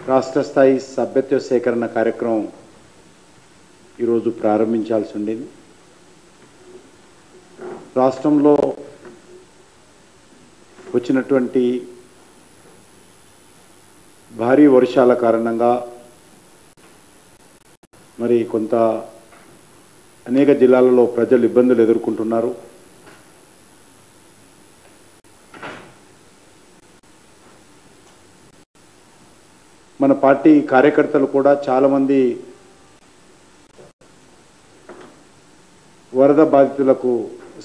రాష్ట్ర స్థాయి సభ్యత్వ సేకరణ కార్యక్రమం ఈరోజు ప్రారంభించాల్సి ఉండేది. రాష్ట్రంలో వచ్చినటువంటి భారీ వర్షాల కారణంగా మరి కొంత అనేక జిల్లాలలో ప్రజలు ఇబ్బందులు ఎదుర్కొంటున్నారు. మన పార్టీ కార్యకర్తలు కూడా చాలామంది వరద బాధితులకు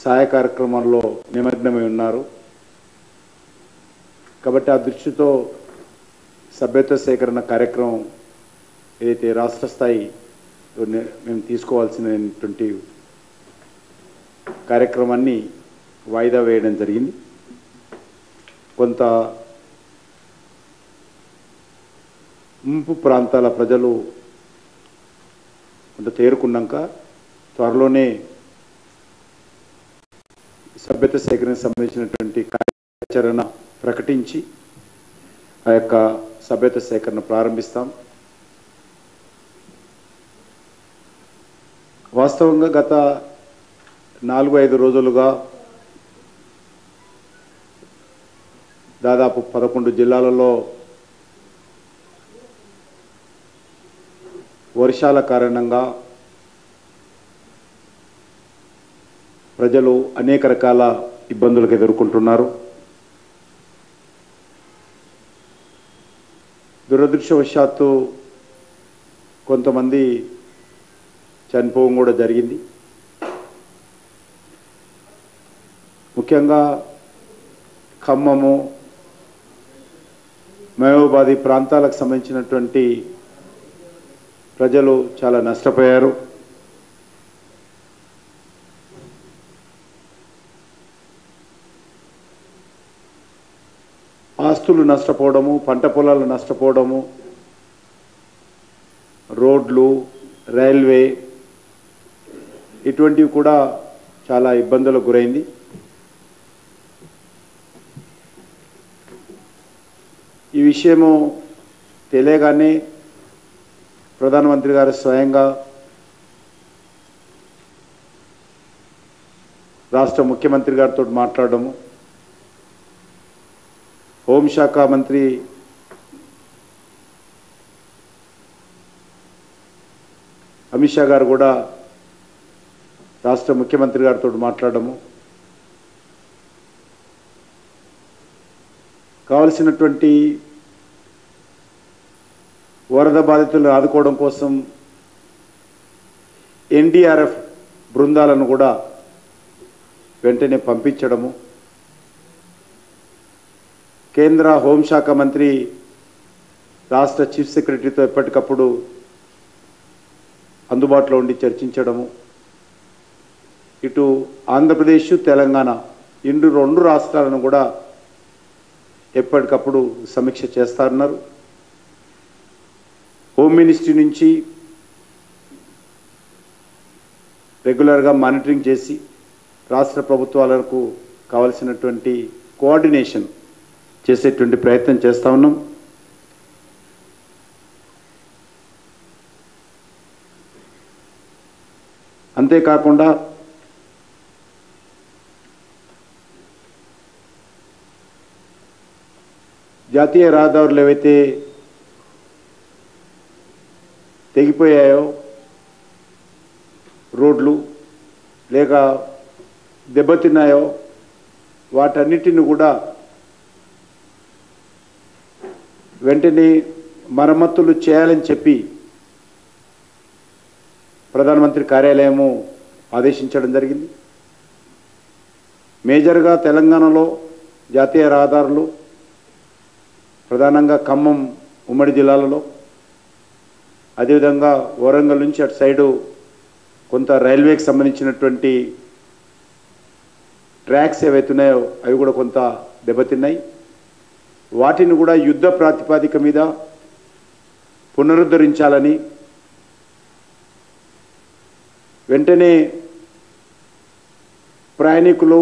సహాయ కార్యక్రమాల్లో నిమగ్నమై ఉన్నారు. కాబట్టి ఆ దృష్టితో సభ్యత్వ సేకరణ కార్యక్రమం ఏదైతే రాష్ట్ర స్థాయి మేము తీసుకోవాల్సినటువంటి కార్యక్రమాన్ని వాయిదా వేయడం జరిగింది. కొంత ముంపు ప్రాంతాల ప్రజలు కొంత తేరుకున్నాక త్వరలోనే సభ్యత్వ సేకరణకు సంబంధించినటువంటి కార్యాచరణ ప్రకటించి ఆ యొక్క సభ్యత్వ సేకరణ ప్రారంభిస్తాం. వాస్తవంగా గత 4-5 రోజులుగా దాదాపు 11 జిల్లాలలో వర్షాల కారణంగా ప్రజలు అనేక రకాల ఇబ్బందులకు ఎదుర్కొంటున్నారు. దురదృష్టవశాత్తు కొంతమంది చనిపోవడం కూడా జరిగింది. ముఖ్యంగా ఖమ్మము, మహబూబాబాద్ ప్రాంతాలకు సంబంధించినటువంటి ప్రజలు చాలా నష్టపోయారు. ఆస్తులు నష్టపోవడము, పంట పొలాలు నష్టపోవడము, రోడ్లు, రైల్వే ఇటువంటివి కూడా చాలా ఇబ్బందులకు గురైంది. ఈ విషయము తెలియగానే ప్రధానమంత్రి గారు స్వయంగా రాష్ట్ర ముఖ్యమంత్రి గారితో మాట్లాడడము, హోంశాఖ మంత్రి అమిత్ షా గారు కూడా రాష్ట్ర ముఖ్యమంత్రి గారితో మాట్లాడడము, కావలసినటువంటి వరద బాధితులను ఆదుకోవడం కోసం ఎన్డీఆర్ఎఫ్ బృందాలను కూడా వెంటనే పంపించడము, కేంద్ర హోంశాఖ మంత్రి రాష్ట్ర చీఫ్ సెక్రటరీతో ఎప్పటికప్పుడు అందుబాటులో ఉండి చర్చించడము, ఇటు ఆంధ్రప్రదేశ్, తెలంగాణ రెండు రాష్ట్రాలను కూడా ఎప్పటికప్పుడు సమీక్ష చేస్తారన్నారు. హోమ్ మినిస్ట్రీ నుంచి రెగ్యులర్గా మానిటరింగ్ చేసి రాష్ట్ర ప్రభుత్వాలకు కావలసినటువంటి కోఆర్డినేషన్ చేసేటువంటి ప్రయత్నం చేస్తూ ఉన్నాం. అంతేకాకుండా జాతీయ రహదారులు ఏవైతే తెగిపోయాయో, రోడ్లు లేక దెబ్బతిన్నాయో వాటన్నిటిని కూడా వెంటనే మరమ్మతులు చేయాలని చెప్పి ప్రధానమంత్రి కార్యాలయము ఆదేశించడం జరిగింది. మేజర్గా తెలంగాణలో జాతీయ రహదారులు ప్రధానంగా ఖమ్మం ఉమ్మడి జిల్లాలలో, అదేవిధంగా వరంగల్ నుంచి అటు సైడు కొంత రైల్వేకి సంబంధించినటువంటి ట్రాక్స్ ఏవైతున్నాయో అవి కూడా కొంత దెబ్బతిన్నాయి. వాటిని కూడా యుద్ధ ప్రాతిపదిక మీద పునరుద్ధరించాలని వెంటనే ప్రయాణికులు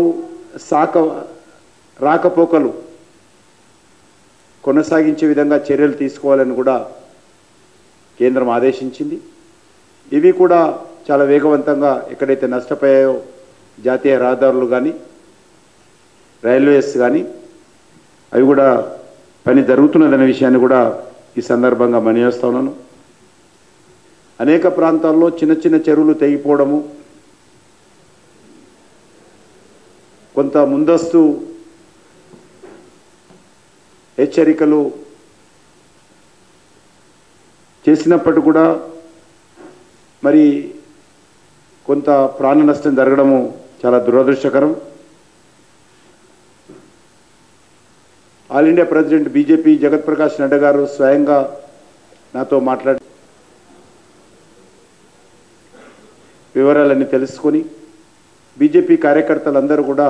రాకపోకలు కొనసాగించే విధంగా చర్యలు తీసుకోవాలని కూడా కేంద్రం ఆదేశించింది. ఇవి కూడా చాలా వేగవంతంగా ఎక్కడైతే నష్టపోయాయో జాతీయ రహదారులు కానీ రైల్వేస్ కానీ అవి కూడా పని జరుగుతున్నదనే విషయాన్ని కూడా ఈ సందర్భంగా మనయేస్తా ఉన్నాను. అనేక ప్రాంతాల్లో చిన్న చిన్న చెరువులు తెగిపోవడము, కొంత ముందస్తు హెచ్చరికలు చేసినప్పటికీ కూడా మరి కొంత ప్రాణ నష్టం జరగడము చాలా దురదృష్టకరం. ఆల్ ఇండియా ప్రెసిడెంట్ బీజేపీ జగత్ ప్రకాష్ నడ్డా గారు స్వయంగా నాతో మాట్లాడి వివరాలన్నీ తెలుసుకొని బీజేపీ కార్యకర్తలందరూ కూడా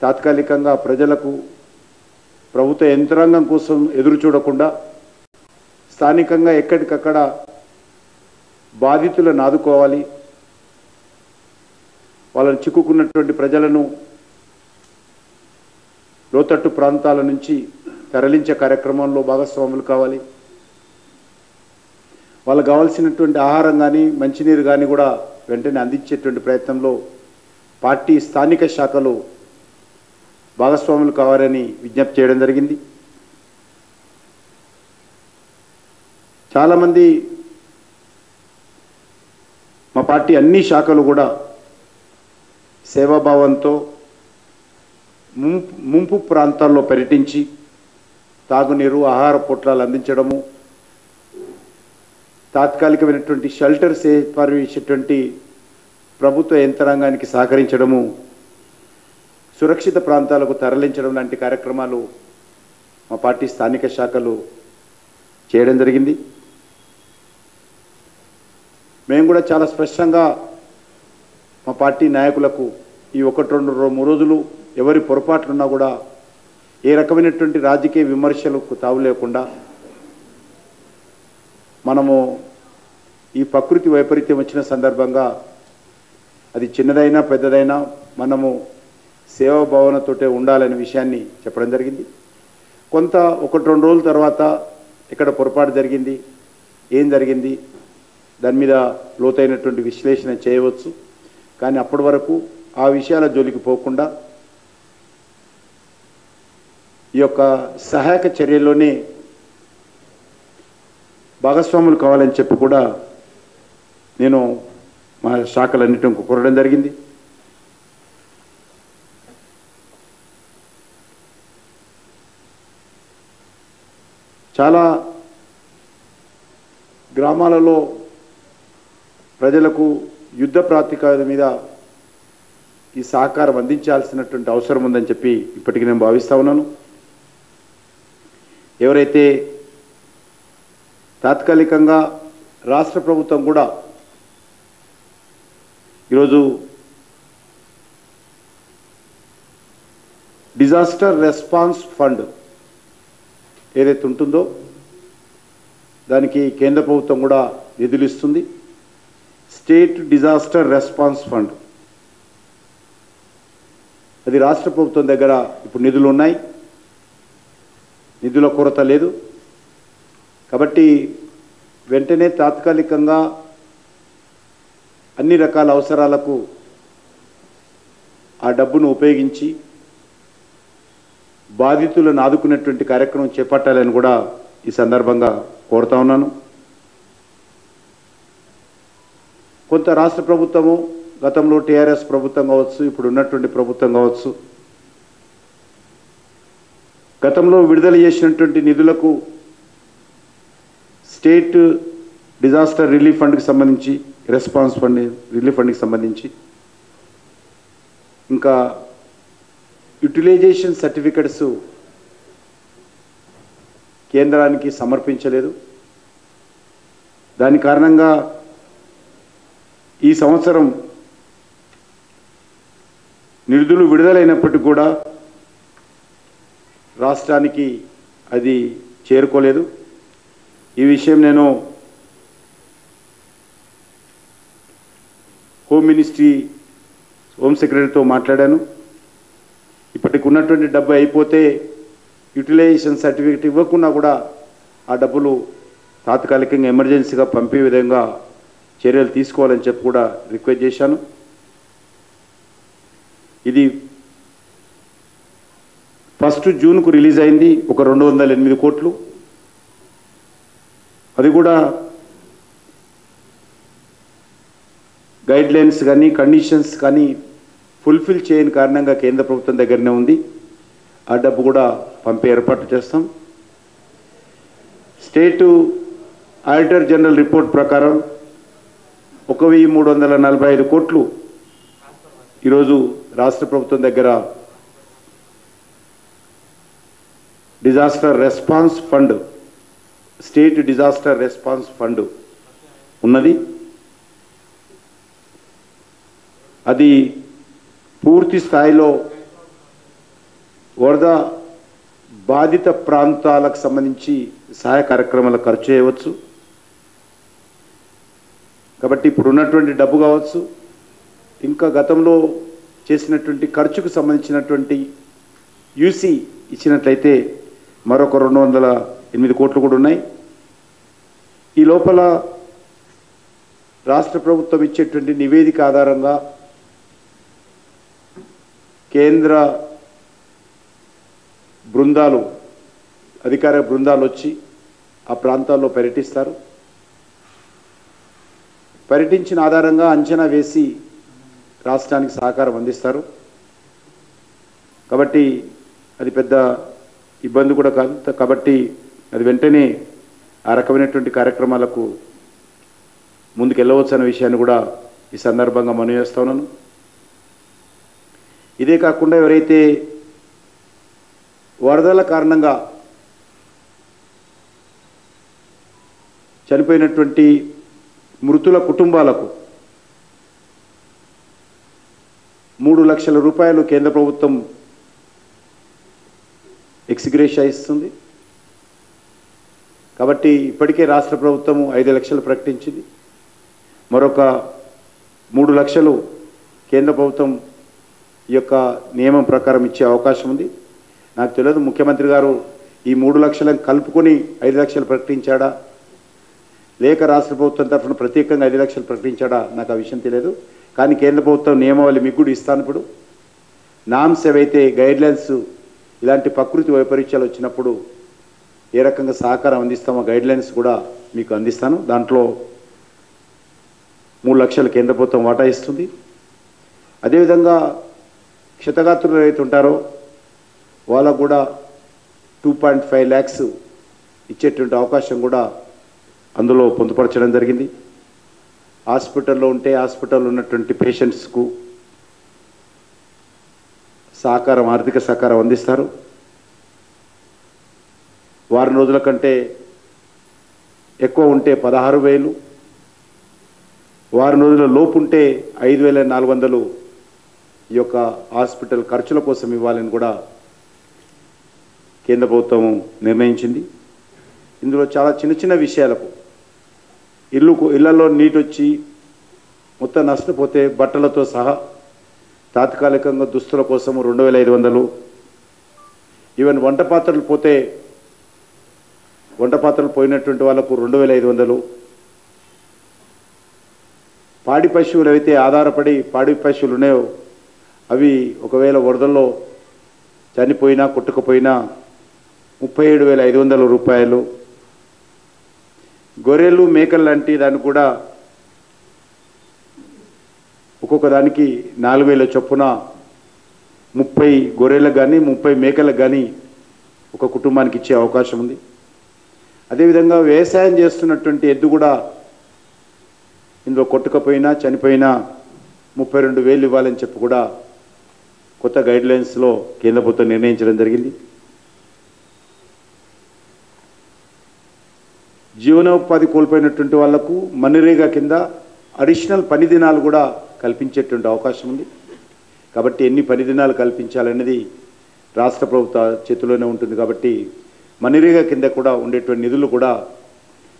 తాత్కాలికంగా ప్రజలకు ప్రభుత్వ యంత్రాంగం కోసం ఎదురు చూడకుండా స్థానికంగా ఎక్కడికక్కడ బాధితులను ఆదుకోవాలి, వాళ్ళని చిక్కుకున్నటువంటి ప్రజలను లోతట్టు ప్రాంతాల నుంచి తరలించే కార్యక్రమంలో భాగస్వాములు కావాలి. వాళ్ళకు కావాల్సినటువంటి ఆహారం కానీ మంచినీరు కానీ కూడా వెంటనే అందించేటువంటి ప్రయత్నంలో పార్టీ స్థానిక శాఖలు భాగస్వాములు కావాలని విజ్ఞప్తి చేయడం జరిగింది. చాలామంది మా పార్టీ అన్ని శాఖలు కూడా సేవాభావంతో ముంపు ప్రాంతాల్లో పర్యటించి తాగునీరు ఆహార పొట్లాలు అందించడము, తాత్కాలికమైనటువంటి షెల్టర్స్ ఏర్పరిచేటువంటి ప్రభుత్వ యంత్రాంగానికి సహకరించడము, సురక్షిత ప్రాంతాలకు తరలించడం లాంటి కార్యక్రమాలు మా పార్టీ స్థానిక శాఖలు చేయడం జరిగింది. మేము కూడా చాలా స్పష్టంగా మా పార్టీ నాయకులకు ఈ 1-2-3 రోజులు ఎవరి పొరపాట్లున్నా కూడా ఏ రకమైనటువంటి రాజకీయ విమర్శలకు తావు లేకుండా మనము ఈ ప్రకృతి వైపరీత్యం వచ్చిన సందర్భంగా అది చిన్నదైనా పెద్దదైనా మనము సేవాభావనతోటే ఉండాలనే విషయాన్ని చెప్పడం జరిగింది. కొంత 1-2 రోజుల తర్వాత ఎక్కడ పొరపాటు జరిగింది, ఏం జరిగింది దాని మీద లోతైనటువంటి విశ్లేషణ చేయవచ్చు. కానీ అప్పటి వరకు ఆ విషయాల జోలికి పోకుండా ఈ యొక్క సహాయక చర్యల్లోనే భాగస్వాములు కావాలని చెప్పి కూడా నేను మా శాఖలన్నిటిని కోరడం జరిగింది. చాలా గ్రామాలలో ప్రజలకు యుద్ధ ప్రాతిపదిక మీద ఈ సహకారం అందించాల్సినటువంటి అవసరం ఉందని చెప్పి ఇప్పటికీ నేను భావిస్తూ ఉన్నాను. ఎవరైతే తాత్కాలికంగా రాష్ట్ర ప్రభుత్వం కూడా ఈరోజు డిజాస్టర్ రెస్పాన్స్ ఫండ్ ఏదైతే ఉంటుందో దానికి కేంద్ర ప్రభుత్వం కూడా నిధులు ఇస్తుంది. స్టేట్ డిజాస్టర్ రెస్పాన్స్ ఫండ్ అది రాష్ట్ర ప్రభుత్వం దగ్గర ఇప్పుడు నిధులు ఉన్నాయి, నిధుల కొరత లేదు. కాబట్టి వెంటనే తాత్కాలికంగా అన్ని రకాల అవసరాలకు ఆ డబ్బును ఉపయోగించి బాధితులను ఆదుకునేటువంటి కార్యక్రమం చేపట్టాలని కూడా ఈ సందర్భంగా కోరుతా ఉన్నాను. కొంత రాష్ట్ర ప్రభుత్వము గతంలో టీఆర్ఎస్ ప్రభుత్వం కావచ్చు, ఇప్పుడు ఉన్నటువంటి ప్రభుత్వం కావచ్చు, గతంలో విడుదల చేసినటువంటి నిధులకు స్టేట్ డిజాస్టర్ రిలీఫ్ ఫండ్కి సంబంధించి, రెస్పాన్స్ ఫండ్ రిలీఫ్ ఫండ్కి సంబంధించి ఇంకా యూటిలైజేషన్ సర్టిఫికెట్స్ కేంద్రానికి సమర్పించలేదు. దాని కారణంగా ఈ సంవత్సరం నిధులు విడుదలైనప్పటికీ కూడా రాష్ట్రానికి అది చేరుకోలేదు. ఈ విషయం నేను హోమ్ సెక్రటరీతో మాట్లాడాను. ఇప్పటికి ఉన్నటువంటి డబ్బు అయిపోతే యూటిలైజేషన్ సర్టిఫికేట్ ఇవ్వకున్నా కూడా ఆ డబ్బులు తాత్కాలికంగా ఎమర్జెన్సీగా పంపే విధంగా చర్యలు తీసుకోవాలని చెప్పి కూడా రిక్వెస్ట్ చేశాను. ఇది 1 జూన్కు రిలీజ్ అయింది, ఒక 208 కోట్లు. అది కూడా గైడ్లైన్స్ కానీ కండిషన్స్ కానీ ఫుల్ఫిల్ చేయని కారణంగా కేంద్ర ప్రభుత్వం దగ్గరనే ఉంది. ఆ డబ్బు కూడా పంపే ఏర్పాటు చేస్తాం. స్టేటు ఆడిటర్ జనరల్ రిపోర్ట్ ప్రకారం 1345 కోట్లు ఈరోజు రాష్ట్ర ప్రభుత్వం దగ్గర disaster response fund, state disaster response fund ఉన్నది. అది పూర్తి స్థాయిలో వరద బాధిత ప్రాంతాలకు సంబంధించి సహాయ కార్యక్రమాలకు ఖర్చు చేయవచ్చు. కాబట్టి ఇప్పుడు ఉన్నటువంటి డబ్బు కావచ్చు, ఇంకా గతంలో చేసినటువంటి ఖర్చుకు సంబంధించినటువంటి యూసీ ఇచ్చినట్లయితే మరొక 208 కోట్లు కూడా ఉన్నాయి. ఈ లోపల రాష్ట్ర ప్రభుత్వం ఇచ్చేటువంటి నివేదిక ఆధారంగా కేంద్ర బృందాలు, అధికార బృందాలు వచ్చి ఆ ప్రాంతాల్లో పర్యటిస్తారు. పర్యటించిన ఆధారంగా అంచనా వేసి రాష్ట్రానికి సహకారం అందిస్తారు. కాబట్టి అది పెద్ద ఇబ్బంది కూడా కాదు. కాబట్టి అది వెంటనే ఆ రకమైనటువంటి కార్యక్రమాలకు ముందుకెళ్ళవచ్చు అనే విషయాన్ని కూడా ఈ సందర్భంగా మనవి చేస్తా ఉన్నాను. ఇదే కాకుండా ఎవరైతే వరదల కారణంగా చనిపోయినటువంటి మృతుల కుటుంబాలకు 3 లక్షల రూపాయలు కేంద్ర ప్రభుత్వం ఎక్స్గ్రేషియా ఇస్తుంది. కాబట్టి ఇప్పటికే రాష్ట్ర ప్రభుత్వము 5 లక్షలు ప్రకటించింది. మరొక 3 లక్షలు కేంద్ర ప్రభుత్వం ఈ యొక్క నియమం ప్రకారం ఇచ్చే అవకాశం ఉంది. నాకు తెలియదు ముఖ్యమంత్రి గారు ఈ 3 లక్షలను కలుపుకొని 5 లక్షలు ప్రకటించాడా, లేక రాష్ట్ర ప్రభుత్వం తరఫున ప్రత్యేకంగా 5 లక్షలు ప్రకటించాడా, నాకు ఆ విషయం తెలియదు. కానీ కేంద్ర ప్రభుత్వం నియమావళి మీకు కూడా ఇస్తాను. ఇప్పుడు నామ్స్ ఏవైతే గైడ్లైన్స్ ఇలాంటి ప్రకృతి వైపరీత్యాలు వచ్చినప్పుడు ఏ రకంగా సహకారం అందిస్తామో గైడ్లైన్స్ కూడా మీకు అందిస్తాను. దాంట్లో 3 లక్షలు కేంద్ర ప్రభుత్వం వాటా ఇస్తుంది. అదేవిధంగా క్షతగాత్రులు ఎవరైతే ఉంటారో వాళ్ళకు కూడా 2.5 lakhs ఇచ్చేటువంటి అవకాశం కూడా అందులో పొందుపరచడం జరిగింది. హాస్పిటల్లో ఉంటే హాస్పిటల్లో ఉన్నటువంటి పేషెంట్స్కు సహకారం, ఆర్థిక సహకారం అందిస్తారు. వారం రోజుల కంటే ఎక్కువ ఉంటే 16,000, వారం రోజుల లోపు ఉంటే 5,400 ఈ యొక్క హాస్పిటల్ ఖర్చుల కోసం ఇవ్వాలని కూడా కేంద్ర ప్రభుత్వం నిర్ణయించింది. ఇందులో చాలా చిన్న చిన్న విషయాలకు ఇళ్లలో నీటి వచ్చి మొత్తం నష్టపోతే బట్టలతో సహా తాత్కాలికంగా దుస్తుల కోసం 2,500, ఈవెన్ వంట పాత్రలు పోయినటువంటి వాళ్ళకు 2,500, పాడి పశువులు అయితే ఆధారపడి పాడి పశువులు ఉన్నాయో అవి ఒకవేళ వరదల్లో చనిపోయినా కొట్టుకుపోయినా 37,500 రూపాయలు. గొర్రెలు మేకలు లాంటి దానికి కూడా ఒక్కొక్క దానికి 4,000 చొప్పున 30 గొర్రెలకు కానీ 30 మేకలకు కానీ ఒక కుటుంబానికి ఇచ్చే అవకాశం ఉంది. అదేవిధంగా వ్యవసాయం చేస్తున్నటువంటి ఎద్దు కూడా ఇందులో కొట్టుకపోయినా చనిపోయినా 32,000 ఇవ్వాలని చెప్పి కూడా కొత్త గైడ్లైన్స్లో కేంద్ర ప్రభుత్వం నిర్ణయించడం జరిగింది. జీవనోపాధి కోల్పోయినటువంటి వాళ్లకు మన్రేగా కింద అడిషనల్ పని దినాలు కూడా కల్పించేటువంటి అవకాశం ఉంది. కాబట్టి ఎన్ని పని దినాలు కల్పించాలనేది రాష్ట్ర ప్రభుత్వ చేతిలోనే ఉంటుంది. కాబట్టి మన్రేగా కింద కూడా ఉండేటువంటి నిధులు కూడా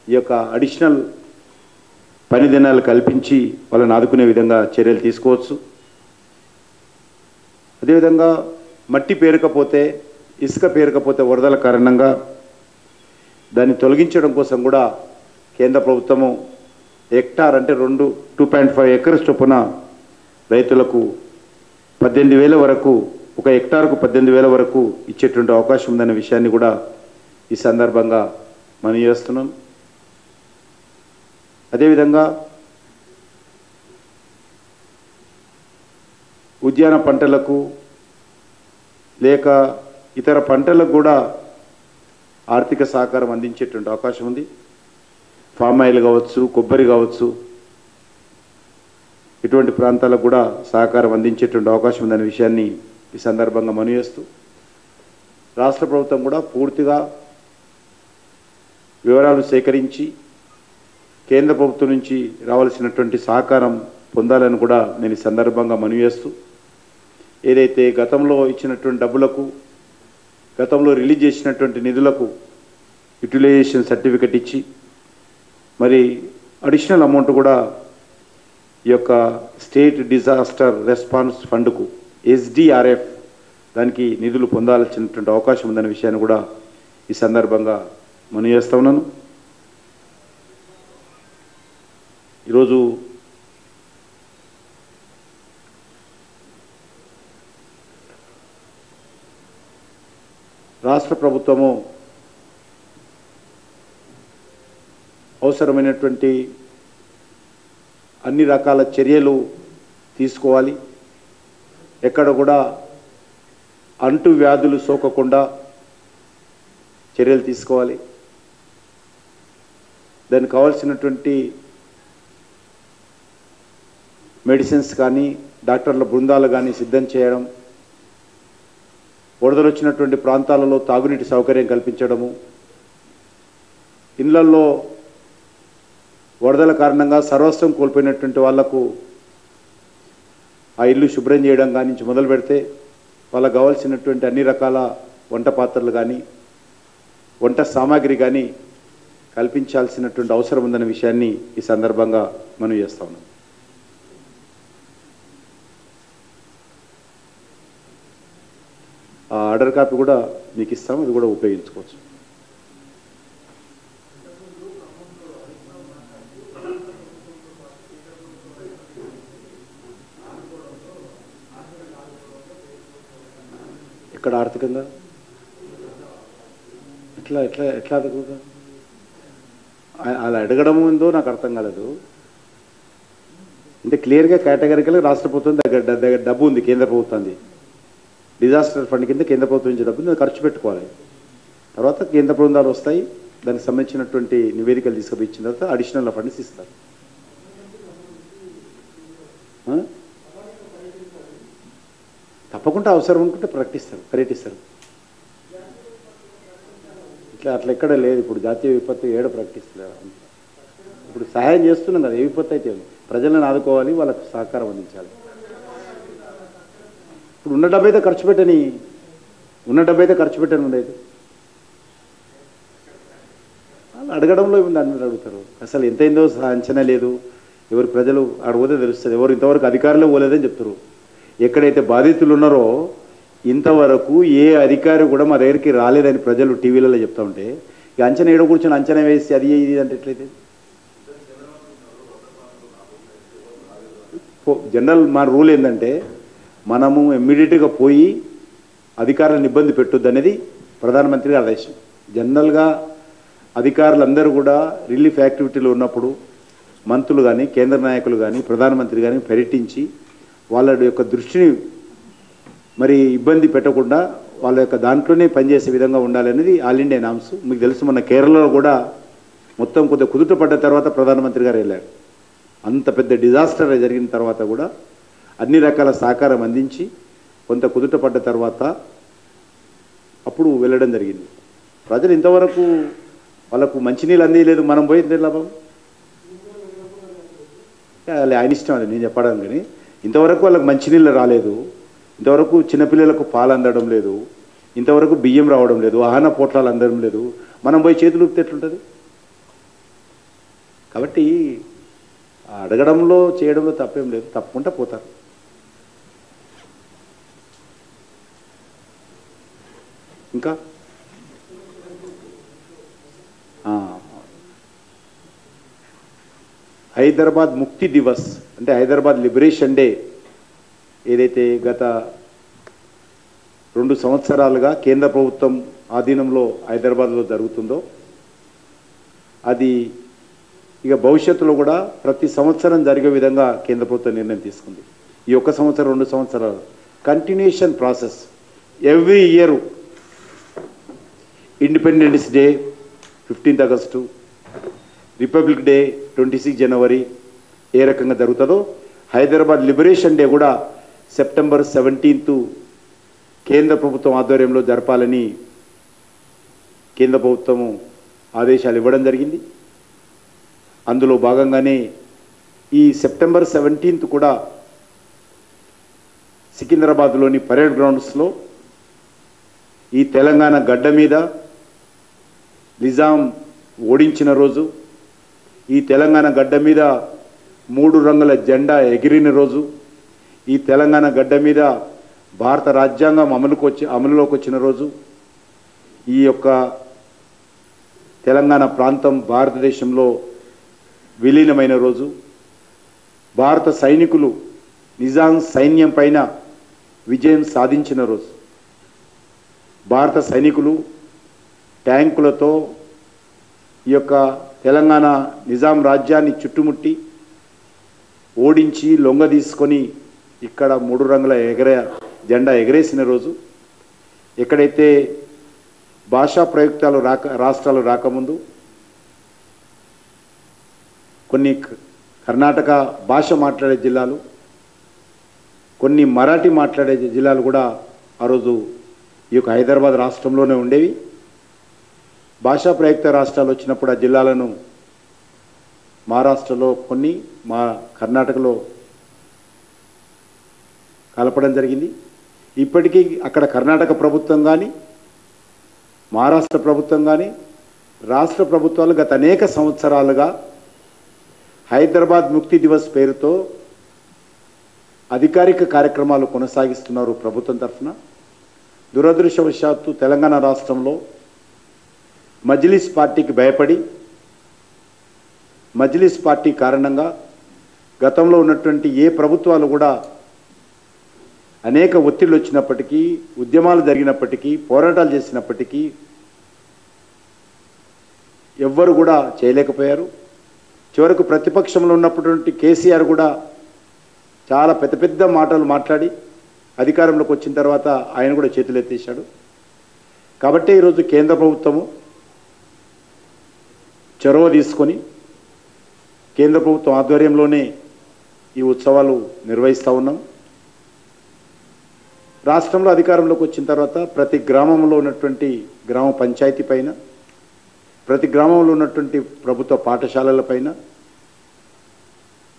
ఈ యొక్క అడిషనల్ పని దినాలు కల్పించి వాళ్ళని ఆదుకునే విధంగా చర్యలు తీసుకోవచ్చు. అదేవిధంగా మట్టి పేరుకపోతే ఇసుక పేరకపోతే వరదల కారణంగా దాన్ని తొలగించడం కోసం కూడా కేంద్ర ప్రభుత్వము హెక్టార్ అంటే 2.5 ఎకర్స్ చొప్పున రైతులకు 18,000 వరకు, ఒక హెక్టార్కు 18,000 వరకు ఇచ్చేటువంటి అవకాశం ఉందనే విషయాన్ని కూడా ఈ సందర్భంగా మనం చేస్తున్నాం. అదేవిధంగా ఉద్యాన పంటలకు లేక ఇతర పంటలకు కూడా ఆర్థిక సహకారం అందించేటువంటి అవకాశం ఉంది. ఫామ్ ఆయిల్ కావచ్చు, కొబ్బరి కావచ్చు, ఇటువంటి ప్రాంతాలకు కూడా సహకారం అందించేటువంటి అవకాశం ఉందనే విషయాన్ని ఈ సందర్భంగా మనవి చేస్తూ, రాష్ట్ర ప్రభుత్వం కూడా పూర్తిగా వివరాలు సేకరించి కేంద్ర ప్రభుత్వం నుంచి రావాల్సినటువంటి సహకారం పొందాలని కూడా నేను ఈ సందర్భంగా మనవి చేస్తూ, ఏదైతే గతంలో ఇచ్చినటువంటి డబ్బులకు, గతంలో రిలీజ్ చేసినటువంటి నిధులకు యూటిలైజేషన్ సర్టిఫికెట్ ఇచ్చి మరి అడిషనల్ అమౌంట్ కూడా ఈ యొక్క స్టేట్ డిజాస్టర్ రెస్పాన్స్ ఫండ్కు SDRF దానికి నిధులు పొందాల్సినటువంటి అవకాశం ఉందనే విషయాన్ని కూడా ఈ సందర్భంగా మనవి చేస్తా ఉన్నాను. ఈరోజు రాష్ట్ర ప్రభుత్వము అవసరమైనటువంటి అన్ని రకాల చర్యలు తీసుకోవాలి. ఎక్కడ కూడా అంటు వ్యాధులు సోకకుండా చర్యలు తీసుకోవాలి. దానికి కావాల్సినటువంటి మెడిసిన్స్ కానీ, డాక్టర్ల బృందాలు కానీ సిద్ధం చేయడం, వరదలు వచ్చినటువంటి ప్రాంతాలలో తాగునీటి సౌకర్యం కల్పించడము, ఇళ్లల్లో వరదల కారణంగా సర్వస్వం కోల్పోయినటువంటి వాళ్లకు ఆ ఇల్లు శుభ్రం చేయడం కానీ నుంచి మొదలు పెడితే వాళ్ళకు కావాల్సినటువంటి అన్ని రకాల వంట పాత్రలు కానీ, వంట సామాగ్రి కానీ కల్పించాల్సినటువంటి అవసరం ఉందనే విషయాన్ని ఈ సందర్భంగా మనం చేస్తా ఉన్నాం. ఆ ఆర్డర్ కాపీ కూడా మీకు ఇస్తాము, అది కూడా ఉపయోగించుకోవచ్చు. ఇక్కడ ఆర్థికంగా ఎట్లా ఎట్లా ఎట్లా అడుగుగా అలా అడగడం ఉందో నాకు అర్థం కాలేదు. అంటే క్లియర్గా కేటగిరికల్గా రాష్ట్ర ప్రభుత్వం దగ్గర డబ్బు ఉంది, కేంద్ర ప్రభుత్వంది డిజాస్టర్ ఫండ్ కింద కేంద్ర ప్రభుత్వం నుంచి డబ్బులు ఖర్చు పెట్టుకోవాలి. తర్వాత కేంద్ర బృందాలు వస్తాయి, దానికి సంబంధించినటువంటి నివేదికలు తీసుకుపోయిన తర్వాత అడిషనల్ ఫండ్స్ ఇస్తారు. తప్పకుండా అవసరం అనుకుంటే ప్రకటిస్తారు, పర్యటిస్తారు. ఇట్లా అట్లా ఎక్కడ లేదు. ఇప్పుడు జాతీయ విపత్తు ఏడ ప్రకటిస్తారు. ఇప్పుడు సహాయం చేస్తున్నాం కదా, ఏ విపత్తు అయితే ప్రజలను ఆదుకోవాలి, వాళ్ళకు సహకారం అందించాలి. ఇప్పుడు ఉన్న డబ్బు అయితే ఖర్చు పెట్టని ఉండేది. వాళ్ళు అడగడంలో ఏముంది, అందరూ అడుగుతారు. అసలు ఎంతైందో అంచనా లేదు. ఎవరు ప్రజలు అడగపోతే తెలుస్తుంది. ఎవరు ఇంతవరకు అధికారులు పోలేదని చెప్తారు. ఎక్కడైతే బాధితులు ఉన్నారో ఇంతవరకు ఏ అధికారి కూడా మా దగ్గరికి రాలేదని ప్రజలు టీవీలలో చెప్తా ఉంటే, ఇక అంచనా ఏడో కూర్చొని అంచనా వేసి అది ఇది అంటే ఎట్లయితే. జనరల్ మా రూల్ ఏంటంటే, మనము ఇమ్మీడియట్గా పోయి అధికారులను ఇబ్బంది పెట్టొద్దు అనేది ప్రధానమంత్రి ఆదేశం. జనరల్గా అధికారులందరూ కూడా రిలీఫ్ యాక్టివిటీలో ఉన్నప్పుడు మంత్రులు కానీ, కేంద్ర నాయకులు కానీ, ప్రధానమంత్రి కానీ పర్యటించి వాళ్ళ యొక్క దృష్టిని మరి ఇబ్బంది పెట్టకుండా వాళ్ళ యొక్క దాంట్లోనే పనిచేసే విధంగా ఉండాలనేది ఆల్ ఇండియా నామ్స్. మీకు తెలుసు, మొన్న కేరళలో కూడా మొత్తం కొద్దిగా కుదుట పడ్డ తర్వాత ప్రధానమంత్రి గారు వెళ్ళారు. అంత పెద్ద డిజాస్టర్ జరిగిన తర్వాత కూడా అన్ని రకాల సహకారం అందించి కొంత కుదుట పడ్డ తర్వాత అప్పుడు వెళ్ళడం జరిగింది. ప్రజలు ఇంతవరకు వాళ్ళకు మంచినీళ్ళు అందియలేదు, మనం పోయింది లాభం. ఆయన ఇష్టం, అది నేను చెప్పడం. కానీ ఇంతవరకు వాళ్ళకి మంచినీళ్ళు రాలేదు, ఇంతవరకు చిన్నపిల్లలకు పాలు అందడం లేదు, ఇంతవరకు బియ్యం రావడం లేదు, ఆహార పోట్లాలు అందడం లేదు. మనం పోయి చేతులు ఊపితే ఎట్లుంటుంది? కాబట్టి అడగడంలో చేయడంలో తప్పేం లేదు, తప్పకుండా పోతారు. ఇంకా హైదరాబాద్ ముక్తి దివస్ అంటే హైదరాబాద్ లిబరేషన్ డే ఏదైతే గత 2 సంవత్సరాలుగా కేంద్ర ప్రభుత్వం ఆధీనంలో హైదరాబాద్లో జరుగుతుందో అది ఇక భవిష్యత్తులో కూడా ప్రతి సంవత్సరం జరిగే విధంగా కేంద్ర ప్రభుత్వం నిర్ణయం తీసుకుంది. ఈ 1 సంవత్సరం 2 సంవత్సరాలు continuation process. Every year independence day 15th August, republic day 26 జనవరి ఏ రకంగా జరుగుతుందో హైదరాబాద్ లిబరేషన్ డే కూడా సెప్టెంబర్ 17th కేంద్ర ప్రభుత్వం ఆధ్వర్యంలో జరపాలని కేంద్ర ప్రభుత్వము ఆదేశాలు ఇవ్వడం జరిగింది. అందులో భాగంగానే ఈ సెప్టెంబర్ 17th కూడా సికింద్రాబాద్లోని పరేడ్ గ్రౌండ్స్లో ఈ తెలంగాణ గడ్డ మీద నిజాం ఓడించిన రోజు, ఈ తెలంగాణ గడ్డ మీద 3 రంగుల జెండా ఎగిరిన రోజు, ఈ తెలంగాణ గడ్డ మీద భారత రాజ్యాంగం అమలులోకి వచ్చిన రోజు, ఈ యొక్క తెలంగాణ ప్రాంతం భారతదేశంలో విలీనమైన రోజు, భారత సైనికులు నిజాం సైన్యం పైన విజయం సాధించిన రోజు, భారత సైనికులు ట్యాంకులతో ఈ యొక్క తెలంగాణ నిజాం రాజ్యాన్ని చుట్టుముట్టి ఓడించి లొంగ తీసుకొని ఇక్కడ 3 రంగుల జెండా ఎగరేసిన రోజు, ఎక్కడైతే భాషా ప్రయుక్తాలు రాష్ట్రాలు రాకముందు కొన్ని కర్ణాటక భాష మాట్లాడే జిల్లాలు, కొన్ని మరాఠీ మాట్లాడే జిల్లాలు కూడా ఆ రోజు ఈ యొక్క హైదరాబాద్ రాష్ట్రంలోనే ఉండేవి. భాషా ప్రయుక్త రాష్ట్రాలు వచ్చినప్పుడు ఆ జిల్లాలను మహారాష్ట్రలో కొన్ని, కర్ణాటకలో కలపడం జరిగింది. ఇప్పటికీ అక్కడ కర్ణాటక ప్రభుత్వం కానీ మహారాష్ట్ర ప్రభుత్వం కానీ రాష్ట్ర ప్రభుత్వాలు గత అనేక సంవత్సరాలుగా హైదరాబాద్ ముక్తి దివస్ పేరుతో అధికారిక కార్యక్రమాలు కొనసాగిస్తున్నారు ప్రభుత్వం తరఫున. దురదృష్టవశాత్తు తెలంగాణ రాష్ట్రంలో మజ్లిస్ పార్టీకి భయపడి, మజ్లిస్ పార్టీ కారణంగా గతంలో ఉన్నటువంటి ఏ ప్రభుత్వాలు కూడా అనేక ఒత్తిళ్లు వచ్చినప్పటికీ, ఉద్యమాలు జరిగినప్పటికీ, పోరాటాలు చేసినప్పటికీ ఎవ్వరు కూడా చేయలేకపోయారు. చివరకు ప్రతిపక్షంలో ఉన్నటువంటి కేసీఆర్ కూడా చాలా పెద్ద పెద్ద మాటలు మాట్లాడి అధికారంలోకి వచ్చిన తర్వాత ఆయన కూడా చేతులు ఎత్తేశాడు. కాబట్టి ఈరోజు కేంద్ర ప్రభుత్వము చొరవ తీసుకొని కేంద్ర ప్రభుత్వం ఆధ్వర్యంలోనే ఈ ఉత్సవాలు నిర్వహిస్తూ ఉన్నాం. రాష్ట్రంలో అధికారంలోకి వచ్చిన తర్వాత ప్రతి గ్రామంలో ఉన్నటువంటి గ్రామ పంచాయతీ పైన, ప్రతి గ్రామంలో ఉన్నటువంటి ప్రభుత్వ పాఠశాలల పైన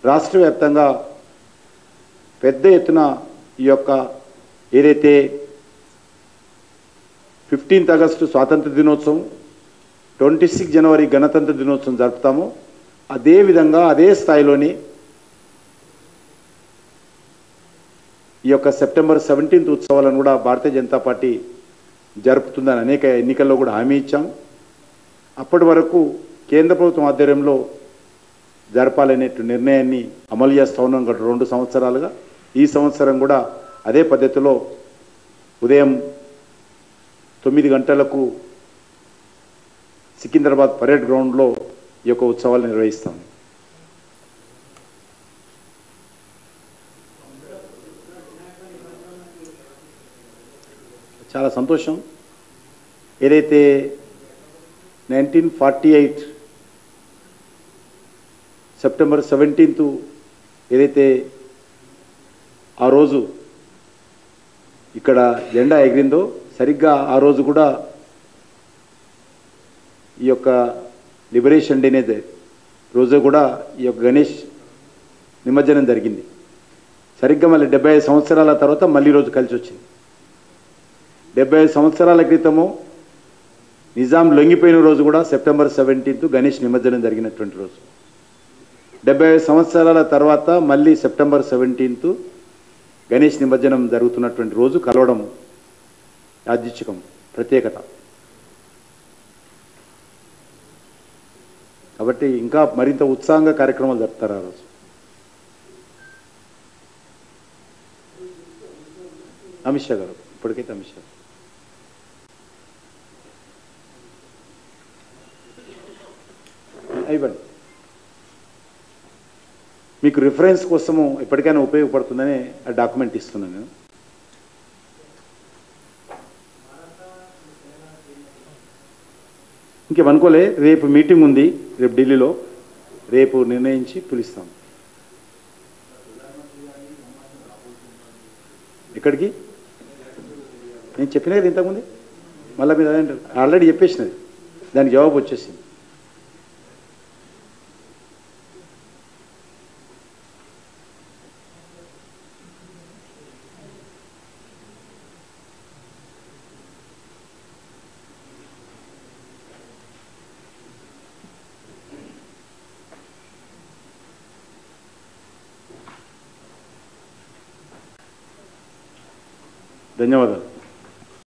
రాష్ట్ర వ్యాప్తంగా పెద్ద ఎత్తున ఈ యొక్క ఏదైతే 15th ఆగస్టు స్వాతంత్ర దినోత్సవం, 26 జనవరి గణతంత్ర దినోత్సవం జరుపుతామో అదేవిధంగా అదే స్థాయిలోనే ఈ యొక్క సెప్టెంబర్ 17th ఉత్సవాలను కూడా భారతీయ జనతా పార్టీ జరుపుతుందని అనేక ఎన్నికల్లో కూడా హామీ ఇచ్చాం. అప్పటి వరకు కేంద్ర ప్రభుత్వం ఆధ్వర్యంలో జరపాలనే నిర్ణయాన్ని అమలు చేస్తూ ఉన్నాం గత 2 సంవత్సరాలుగా. ఈ సంవత్సరం కూడా అదే పద్ధతిలో ఉదయం 9 గంటలకు సికింద్రాబాద్ పరేడ్ గ్రౌండ్లో ఈ యొక్క ఉత్సవాలు నిర్వహిస్తాం. చాలా సంతోషం. ఏదైతే 1948 సెప్టెంబర్ 17th ఏదైతే ఆ రోజు ఇక్కడ జెండా ఎగిరిందో సరిగ్గా ఆ రోజు కూడా ఈ యొక్క లిబరేషన్ డే రోజు కూడా ఈ యొక్క గణేష్ నిమజ్జనం జరిగింది. సరిగ్గా మళ్ళీ 75 సంవత్సరాల తర్వాత మళ్ళీ రోజు కలిసి వచ్చింది. 75 సంవత్సరాల క్రితము నిజాం లొంగిపోయిన రోజు కూడా సెప్టెంబర్ 17th గణేష్ నిమజ్జనం జరిగినటువంటి రోజు. 75 సంవత్సరాల తర్వాత మళ్ళీ సెప్టెంబర్ 17th గణేష్ నిమజ్జనం జరుగుతున్నటువంటి రోజు కలవడం యాదృచ్ఛికం. ప్రత్యేకత. కాబట్టి ఇంకా మరింత ఉత్సాహంగా కార్యక్రమాలు జరుపుతారు ఆ రోజు. అమిత్ షా గారు, ఇప్పటికైతే అమిత్ షా. అయిపోయింది. మీకు రిఫరెన్స్ కోసము ఎప్పటికైనా ఉపయోగపడుతుందని ఆ డాక్యుమెంట్ ఇస్తున్నాను నేను. ఇంకేమనుకోలే, రేపు మీటింగ్ ఉంది, రేపు ఢిల్లీలో, రేపు నిర్ణయించి పిలుస్తాం. ఎక్కడికి నేను చెప్పిన కదా ఇంతకుముందే, మళ్ళీ మీరు అదే ఆల్రెడీ చెప్పేసినది, దానికి జవాబు వచ్చేసింది. ధన్యవాదాలు.